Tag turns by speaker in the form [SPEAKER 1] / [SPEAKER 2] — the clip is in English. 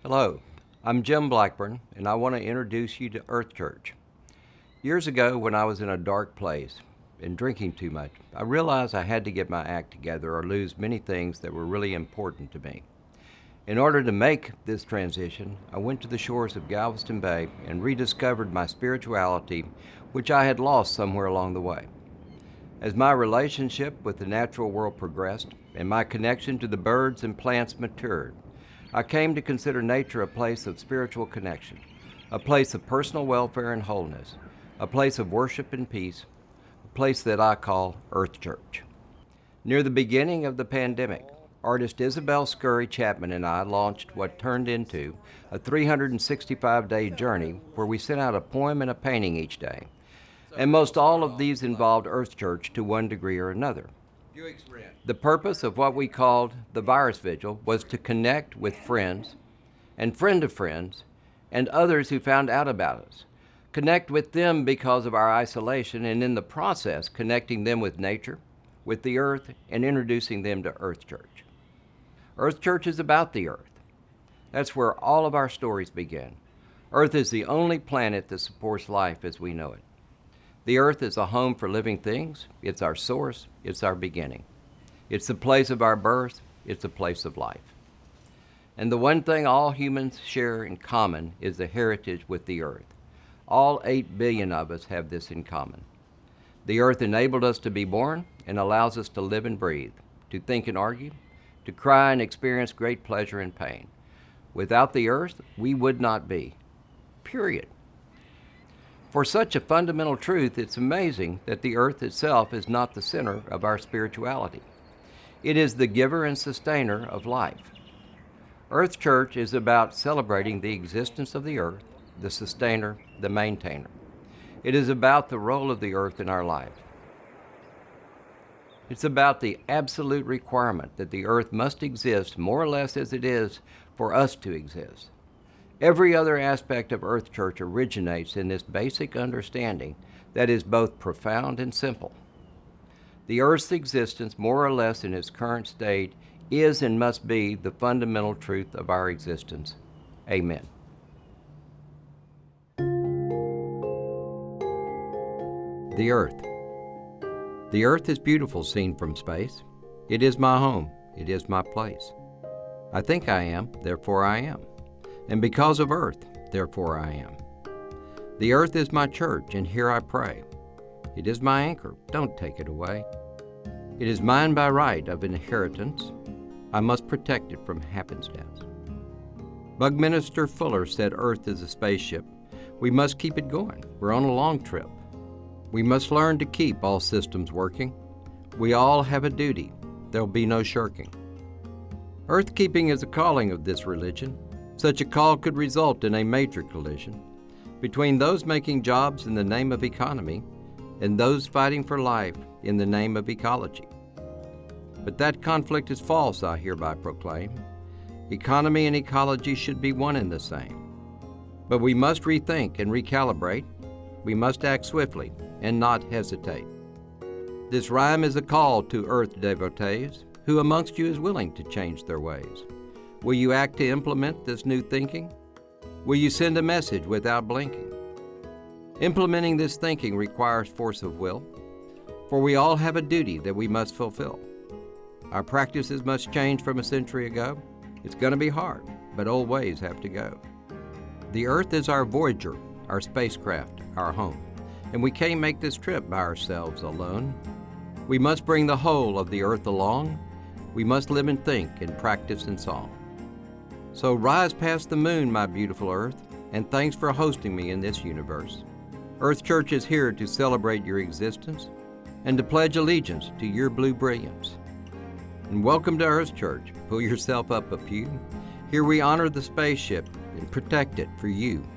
[SPEAKER 1] Hello, I'm Jim Blackburn, and I want to introduce you to Earth Church. Years ago, when I was in a dark place and drinking too much, I realized I had to get my act together or lose many things that were really important to me. In order to make this transition, I went to the shores of Galveston Bay and rediscovered my spirituality, which I had lost somewhere along the way. As my relationship with the natural world progressed and my connection to the birds and plants matured, I came to consider nature a place of spiritual connection, a place of personal welfare and wholeness, a place of worship and peace, a place that I call Earth Church. Near the beginning of the pandemic, artist Isabella Chapman and I launched what turned into a 365-day journey where we sent out a poem and a painting each day. And most all of these involved Earth Church to one degree or another. The purpose of what we called the Virus Vigil was to connect with friends and friend of friends and others who found out about us. Connect with them because of our isolation, and in the process connecting them with nature, with the earth, and introducing them to Earth Church. Earth Church is about the earth. That's where all of our stories begin. Earth is the only planet that supports life as we know it. The earth is a home for living things. It's our source. It's our beginning. It's the place of our birth. It's the place of life. And the one thing all humans share in common is the heritage with the earth. All 8 billion of us have this in common. The earth enabled us to be born and allows us to live and breathe, to think and argue, to cry and experience great pleasure and pain. Without the earth, we would not be. Period. For such a fundamental truth, it's amazing that the earth itself is not the center of our spirituality. It is the giver and sustainer of life. Earth Church is about celebrating the existence of the earth, the sustainer, the maintainer. It is about the role of the earth in our life. It's about the absolute requirement that the earth must exist more or less as it is for us to exist. Every other aspect of Earth Church originates in this basic understanding that is both profound and simple. The earth's existence, more or less in its current state, is and must be the fundamental truth of our existence. Amen. The earth. The earth is beautiful seen from space. It is my home. It is my place. I think I am, therefore I am. And because of earth, therefore I am. The earth is my church, and here I pray. It is my anchor, don't take it away. It is mine by right of inheritance. I must protect it from happenstance. Buckminster Fuller said earth is a spaceship. We must keep it going. We're on a long trip. We must learn to keep all systems working. We all have a duty. There'll be no shirking. Earth keeping is a calling of this religion. Such a call could result in a major collision between those making jobs in the name of economy and those fighting for life in the name of ecology. But that conflict is false, I hereby proclaim. Economy and ecology should be one and the same. But we must rethink and recalibrate. We must act swiftly and not hesitate. This rhyme is a call to earth devotees. Who amongst you is willing to change their ways? Will you act to implement this new thinking? Will you send a message without blinking? Implementing this thinking requires force of will, for we all have a duty that we must fulfill. Our practices must change from a century ago. It's going to be hard, but old ways have to go. The earth is our voyager, our spacecraft, our home, and we can't make this trip by ourselves alone. We must bring the whole of the earth along. We must live and think and practice in song. So rise past the moon, my beautiful earth, and thanks for hosting me in this universe. Earth Church is here to celebrate your existence and to pledge allegiance to your blue brilliance. And welcome to Earth Church. Pull yourself up a pew. Here we honor the spaceship and protect it for you.